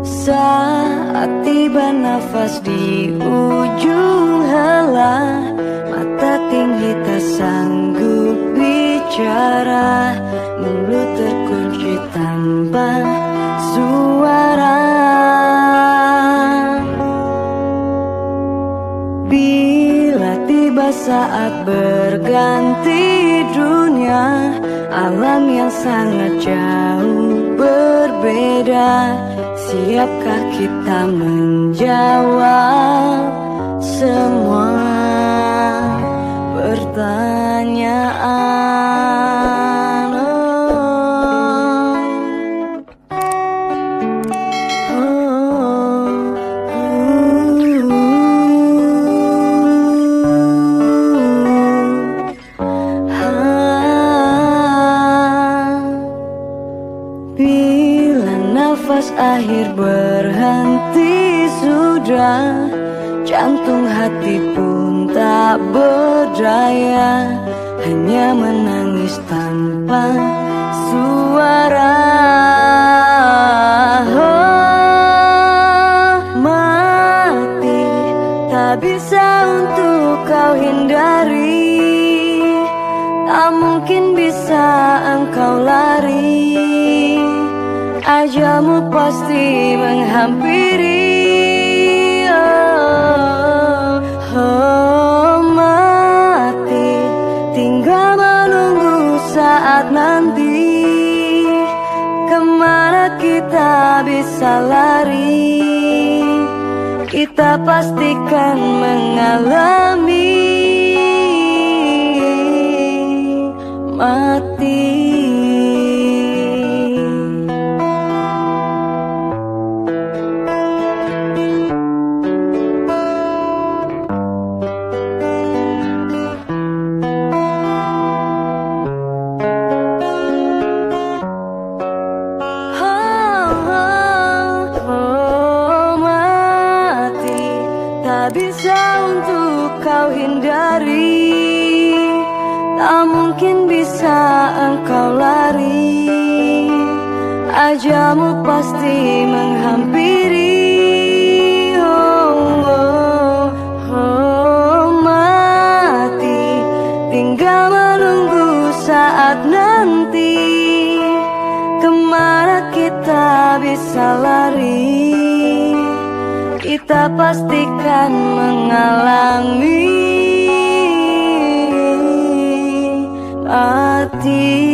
Saat tiba nafas di ujung helah, mata tinggi tak sanggup bicara, mulut terkunci tanpa suara. Bila tiba saat berganti dunia, alam yang sangat jauh berbeda, siapkah kita menjawab semua pertanyaan? Bila nafas akhir berhenti sudah, jantung hati pun tak berdaya, hanya menangis tanpa suara. Mati tak bisa untuk kau hindari, tak mungkin bisa engkau lari, ajalmu pasti menghampiri. Mati tinggal menunggu saat nanti, kemana kita bisa lari, kita pastikan mengalami mati. Tak bisa untuk kau hindari, tak mungkin bisa engkau lari, ajalmu pasti menghampiri. Mati tinggal menunggu saat nanti, kemana kita bisa lari, kita pastikan mengalami mati.